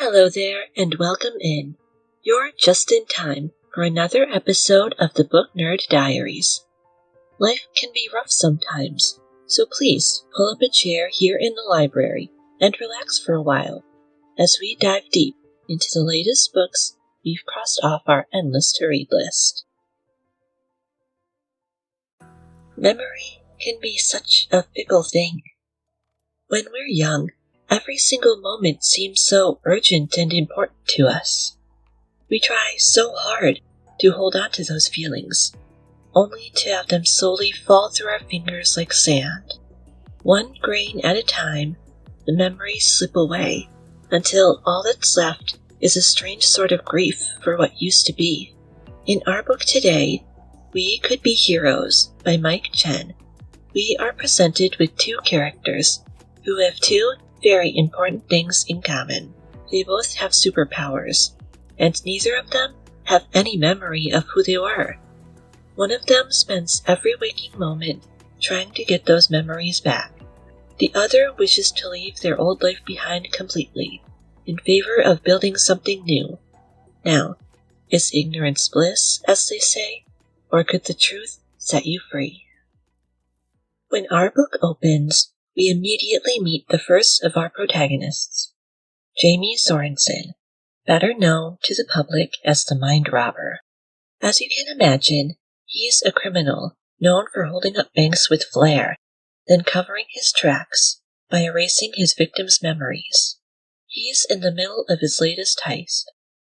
Hello there, and welcome in. You're just in time for another episode of the Book Nerd Diaries. Life can be rough sometimes, so please pull up a chair here in the library and relax for a while as we dive deep into the latest books we've crossed off our endless to-read list. Memory can be such a fickle thing. When we're young, every single moment seems so urgent and important to us. We try so hard to hold on to those feelings, only to have them slowly fall through our fingers like sand. One grain at a time, the memories slip away, until all that's left is a strange sort of grief for what used to be. In our book today, We Could Be Heroes by Mike Chen, we are presented with two characters who have two very important things in common. They both have superpowers, and neither of them have any memory of who they were. One of them spends every waking moment trying to get those memories back. The other wishes to leave their old life behind completely, in favor of building something new. Now, is ignorance bliss, as they say, or could the truth set you free? When our book opens, we immediately meet the first of our protagonists, Jamie Sorensen, better known to the public as the Mind Robber. As you can imagine, he's a criminal known for holding up banks with flair, then covering his tracks by erasing his victims' memories. He's in the middle of his latest heist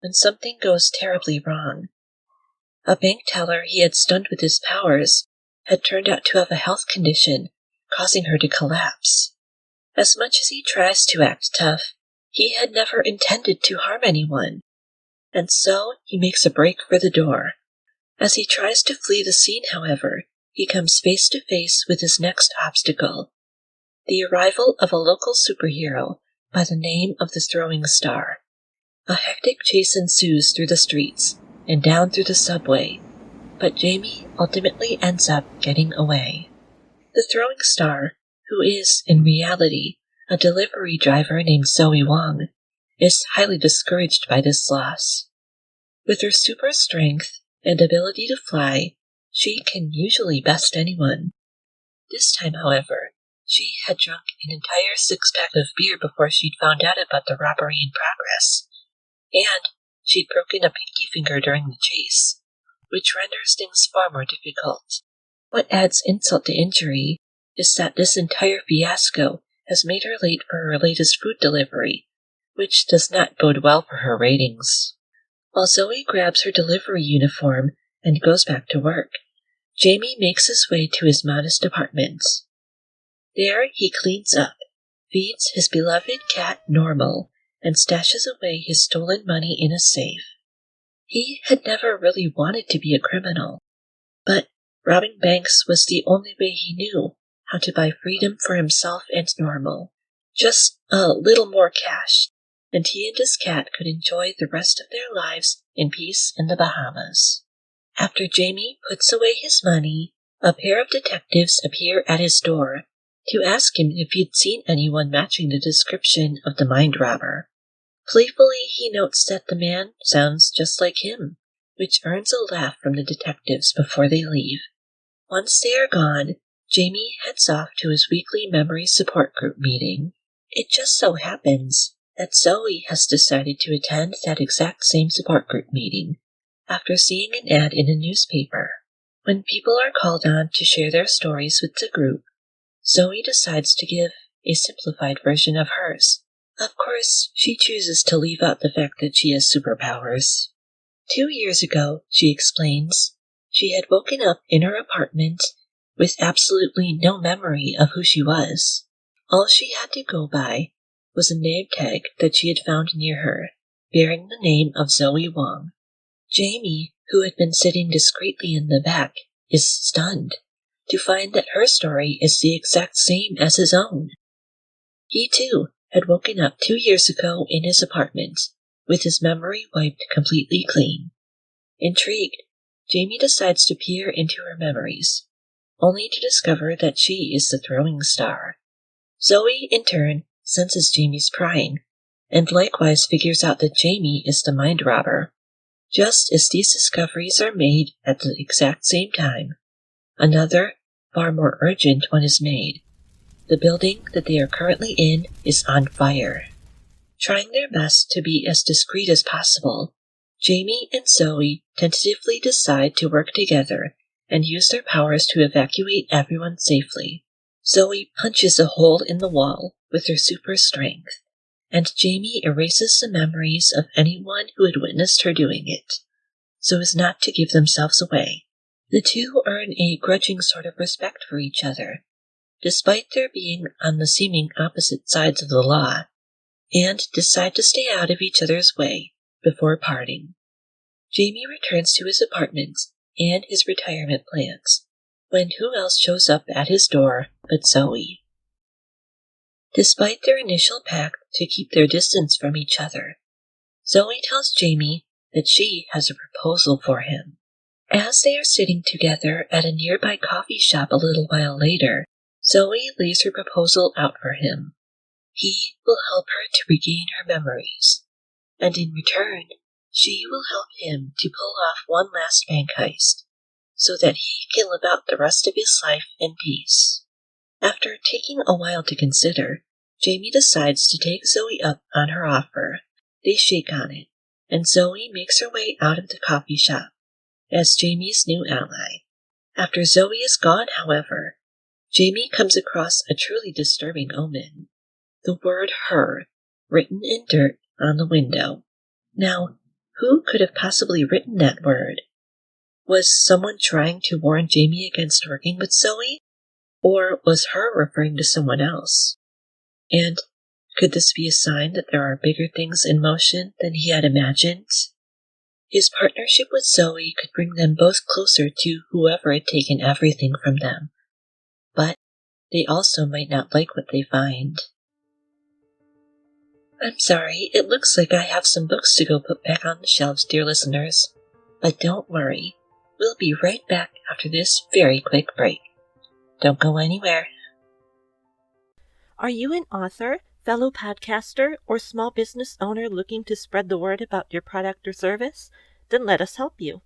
when something goes terribly wrong. A bank teller he had stunned with his powers had turned out to have a health condition causing her to collapse. As much as he tries to act tough, he had never intended to harm anyone, and so he makes a break for the door. As he tries to flee the scene, however, he comes face to face with his next obstacle, the arrival of a local superhero by the name of the Throwing Star. A hectic chase ensues through the streets and down through the subway, but Jamie ultimately ends up getting away. The Throwing Star, who is, in reality, a delivery driver named Zoe Wong, is highly discouraged by this loss. With her super strength and ability to fly, she can usually best anyone. This time, however, she had drunk an entire six-pack of beer before she'd found out about the robbery in progress, and she'd broken a pinky finger during the chase, which renders things far more difficult. What adds insult to injury is that this entire fiasco has made her late for her latest food delivery, which does not bode well for her ratings. While Zoe grabs her delivery uniform and goes back to work, Jamie makes his way to his modest apartment. There he cleans up, feeds his beloved cat Normal, and stashes away his stolen money in a safe. He had never really wanted to be a criminal, but robbing banks was the only way he knew how to buy freedom for himself and Normal. Just a little more cash, and he and his cat could enjoy the rest of their lives in peace in the Bahamas. After Jamie puts away his money, a pair of detectives appear at his door to ask him if he'd seen anyone matching the description of the Mind Robber. Playfully, he notes that the man sounds just like him, which earns a laugh from the detectives before they leave. Once they are gone, Jamie heads off to his weekly memory support group meeting. It just so happens that Zoe has decided to attend that exact same support group meeting after seeing an ad in a newspaper. When people are called on to share their stories with the group, Zoe decides to give a simplified version of hers. Of course, she chooses to leave out the fact that she has superpowers. 2 years ago, she explains, she had woken up in her apartment with absolutely no memory of who she was. All she had to go by was a name tag that she had found near her, bearing the name of Zoe Wong. Jamie, who had been sitting discreetly in the back, is stunned to find that her story is the exact same as his own. He, too, had woken up 2 years ago in his apartment, with his memory wiped completely clean. Intrigued, Jamie decides to peer into her memories, only to discover that she is the Throwing Star. Zoe, in turn, senses Jamie's prying, and likewise figures out that Jamie is the mind robber. Just as these discoveries are made at the exact same time, another, far more urgent one is made. The building that they are currently in is on fire. Trying their best to be as discreet as possible, Jamie and Zoe tentatively decide to work together and use their powers to evacuate everyone safely. Zoe punches a hole in the wall with her super strength, and Jamie erases the memories of anyone who had witnessed her doing it, so as not to give themselves away. The two earn a grudging sort of respect for each other, despite their being on the seeming opposite sides of the law, and decide to stay out of each other's way before parting. Jamie returns to his apartment and his retirement plans, when who else shows up at his door but Zoe. Despite their initial pact to keep their distance from each other, Zoe tells Jamie that she has a proposal for him. As they are sitting together at a nearby coffee shop a little while later, Zoe lays her proposal out for him. He will help her to regain her memories, and in return, she will help him to pull off one last bank heist, so that he can live out the rest of his life in peace. After taking a while to consider, Jamie decides to take Zoe up on her offer. They shake on it, and Zoe makes her way out of the coffee shop as Jamie's new ally. After Zoe is gone, however, Jamie comes across a truly disturbing omen. The word her, written in dirt on the window. Now, who could have possibly written that word? Was someone trying to warn Jamie against working with Zoe? Or was her referring to someone else? And could this be a sign that there are bigger things in motion than he had imagined? His partnership with Zoe could bring them both closer to whoever had taken everything from them. But they also might not like what they find. I'm sorry, it looks like I have some books to go put back on the shelves, dear listeners. But don't worry, we'll be right back after this very quick break. Don't go anywhere. Are you an author, fellow podcaster, or small business owner looking to spread the word about your product or service? Then let us help you.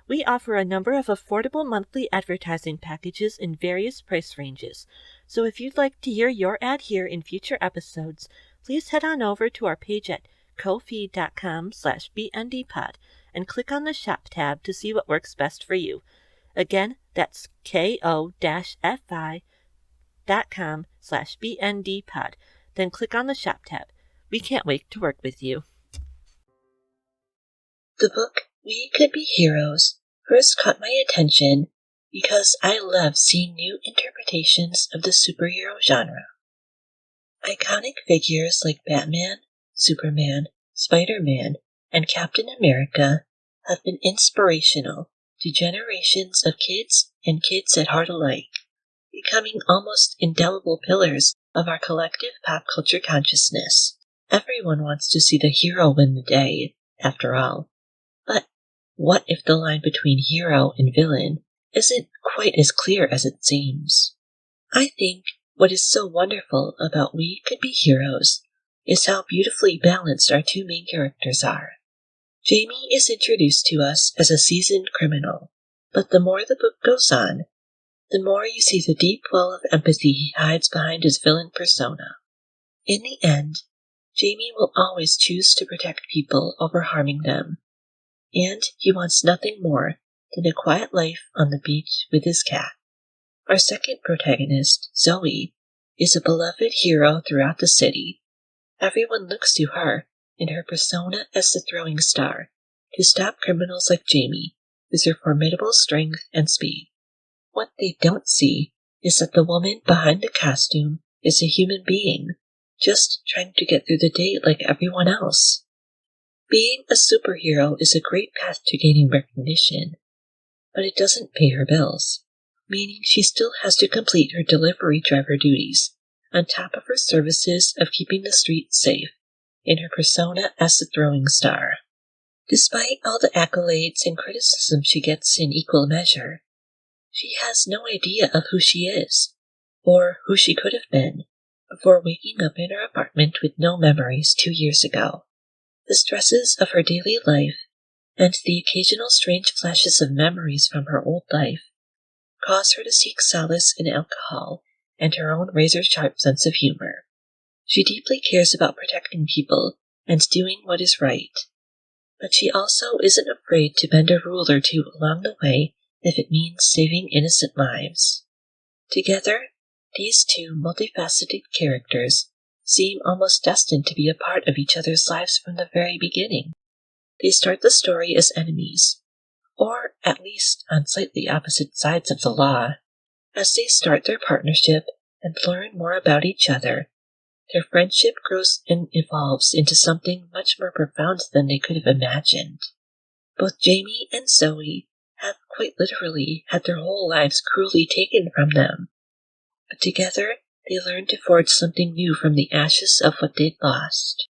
We offer a number of affordable monthly advertising packages in various price ranges. So if you'd like to hear your ad here in future episodes, please head on over to our page at ko-fi.com/bndpod and click on the Shop tab to see what works best for you. Again, that's ko-fi.com/bndpod. Then click on the Shop tab. We can't wait to work with you. The book We Could Be Heroes first caught my attention because I love seeing new interpretations of the superhero genre. Iconic figures like Batman, Superman, Spider-Man, and Captain America have been inspirational to generations of kids and kids at heart alike, becoming almost indelible pillars of our collective pop culture consciousness. Everyone wants to see the hero win the day, after all. But what if the line between hero and villain isn't quite as clear as it seems? I think what is so wonderful about We Could Be Heroes is how beautifully balanced our two main characters are. Jamie is introduced to us as a seasoned criminal, but the more the book goes on, the more you see the deep well of empathy he hides behind his villain persona. In the end, Jamie will always choose to protect people over harming them, and he wants nothing more than a quiet life on the beach with his cat. Our second protagonist, Zoe, is a beloved hero throughout the city. Everyone looks to her in her persona as the throwing star to stop criminals like Jamie with her formidable strength and speed. What they don't see is that the woman behind the costume is a human being, just trying to get through the day like everyone else. Being a superhero is a great path to gaining recognition, but it doesn't pay her bills, meaning she still has to complete her delivery driver duties, on top of her services of keeping the streets safe, in her persona as the throwing star. Despite all the accolades and criticism she gets in equal measure, she has no idea of who she is, or who she could have been, before waking up in her apartment with no memories 2 years ago. The stresses of her daily life and the occasional strange flashes of memories from her old life cause her to seek solace in alcohol and her own razor-sharp sense of humor. She deeply cares about protecting people and doing what is right, but she also isn't afraid to bend a rule or two along the way if it means saving innocent lives. Together, these two multifaceted characters seem almost destined to be a part of each other's lives from the very beginning. They start the story as enemies, or at least on slightly opposite sides of the law. As they start their partnership and learn more about each other, their friendship grows and evolves into something much more profound than they could have imagined. Both Jamie and Zoe have quite literally had their whole lives cruelly taken from them, but together they learn to forge something new from the ashes of what they'd lost.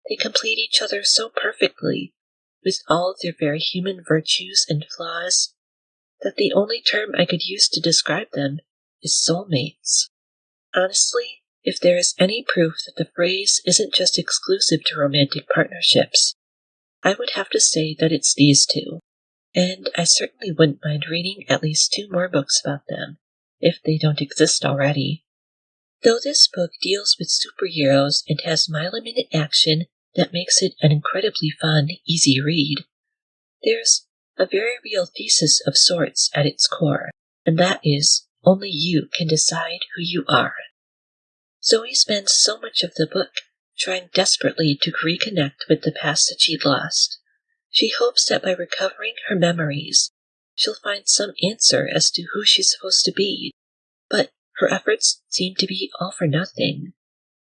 They complete each other so perfectly, with all of their very human virtues and flaws, that the only term I could use to describe them is soulmates. Honestly, if there is any proof that the phrase isn't just exclusive to romantic partnerships, I would have to say that it's these two, and I certainly wouldn't mind reading at least 2 more books about them, if they don't exist already. Though this book deals with superheroes and has mile-a-minute action that makes it an incredibly fun, easy read, there's a very real thesis of sorts at its core, and that is, only you can decide who you are. Zoe spends so much of the book trying desperately to reconnect with the past that she'd lost. She hopes that by recovering her memories, she'll find some answer as to who she's supposed to be, but her efforts seem to be all for nothing.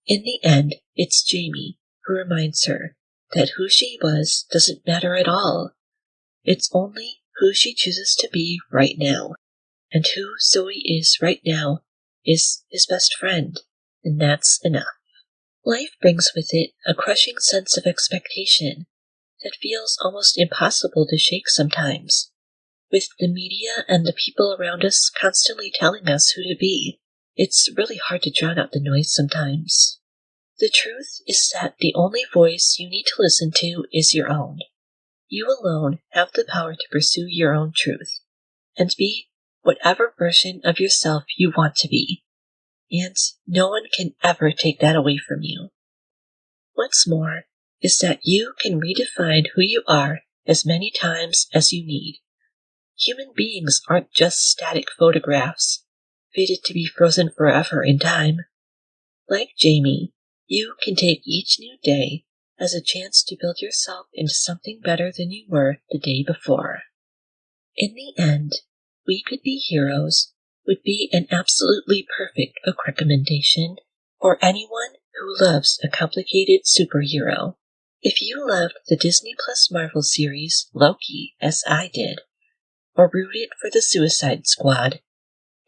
In the end, it's Jamie who reminds her that who she was doesn't matter at all. It's only who she chooses to be right now, and who Zoe is right now is his best friend, and that's enough. Life brings with it a crushing sense of expectation that feels almost impossible to shake sometimes. With the media and the people around us constantly telling us who to be, it's really hard to drown out the noise sometimes. The truth is that the only voice you need to listen to is your own. You alone have the power to pursue your own truth, and be whatever version of yourself you want to be, and no one can ever take that away from you. What's more is that you can redefine who you are as many times as you need. Human beings aren't just static photographs, fated to be frozen forever in time. Like Jamie, you can take each new day as a chance to build yourself into something better than you were the day before. In the end, We Could Be Heroes would be an absolutely perfect book recommendation for anyone who loves a complicated superhero. If you loved the Disney Plus Marvel series Loki, as I did, or rooted for the Suicide Squad,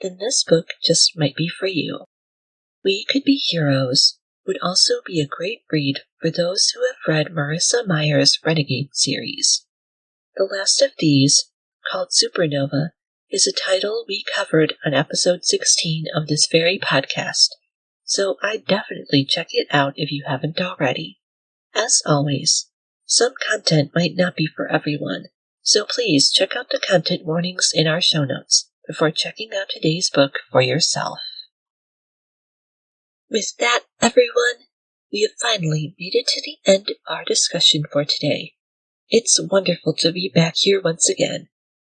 then this book just might be for you. We Could Be Heroes would also be a great read for those who have read Marissa Meyer's Renegade series. The last of these, called Supernova, is a title we covered on episode 16 of this very podcast, so I'd definitely check it out if you haven't already. As always, some content might not be for everyone, so please check out the content warnings in our show notes before checking out today's book for yourself. With that, everyone, we have finally made it to the end of our discussion for today. It's wonderful to be back here once again,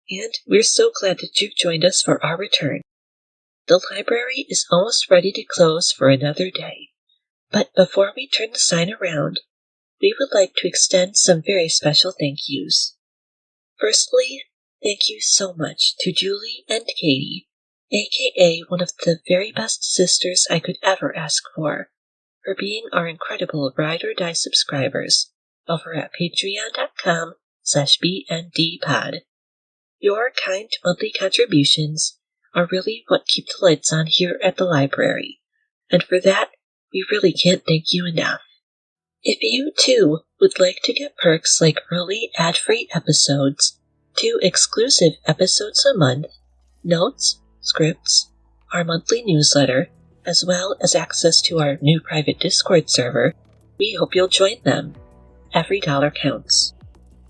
and we're so glad that you've joined us for our return. The library is almost ready to close for another day, but before we turn the sign around, we would like to extend some very special thank yous. Firstly, thank you so much to Julie and Katie, aka one of the very best sisters I could ever ask for being our incredible Ride or Die subscribers over at patreon.com/bndpod. Your kind monthly contributions are really what keep the lights on here at the library, and for that, we really can't thank you enough. If you, too, would like to get perks like early ad-free episodes, 2 exclusive episodes a month, notes, scripts, our monthly newsletter, as well as access to our new private Discord server. We hope you'll join them. Every dollar counts.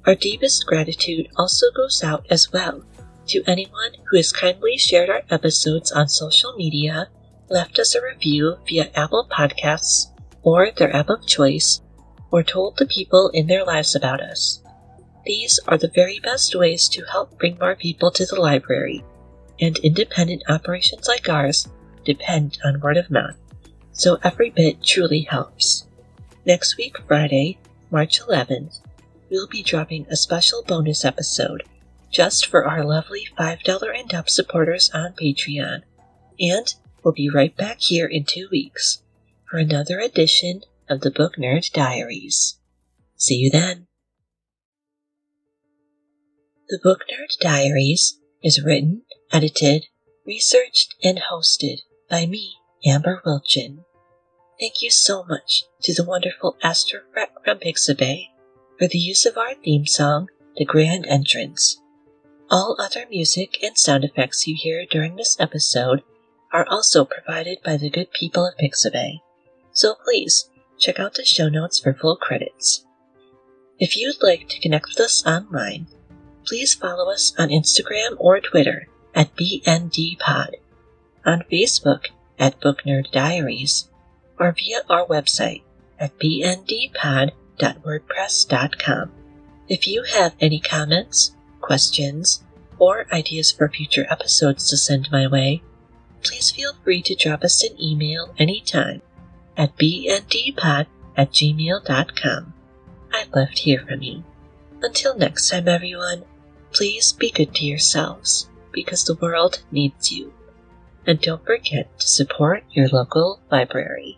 Our deepest gratitude also goes out as well to anyone who has kindly shared our episodes on social media, left us a review via Apple Podcasts or their app of choice, or told the people in their lives about us. These are the very best ways to help bring more people to the library, and independent operations like ours depend on word of mouth, so every bit truly helps. Next week, Friday, March 11th, we'll be dropping a special bonus episode just for our lovely $5 and up supporters on Patreon, and we'll be right back here in 2 weeks for another edition of the Book Nerd Diaries. See you then. The Book Nerd Diaries is written, edited, researched, and hosted by me, Amber Wilchin. Thank you so much to the wonderful astrofreq from Pixabay for the use of our theme song, The Grand Entrance. All other music and sound effects you hear during this episode are also provided by the good people of Pixabay, so please check out the show notes for full credits. If you'd like to connect with us online, please follow us on Instagram or Twitter at BNDpod, on Facebook at Book Nerd Diaries, or via our website at bndpod.wordpress.com. If you have any comments, questions, or ideas for future episodes to send my way, please feel free to drop us an email anytime at bndpod@gmail.com. I'd love to hear from you. Until next time, everyone, please be good to yourselves, because the world needs you. And don't forget to support your local library.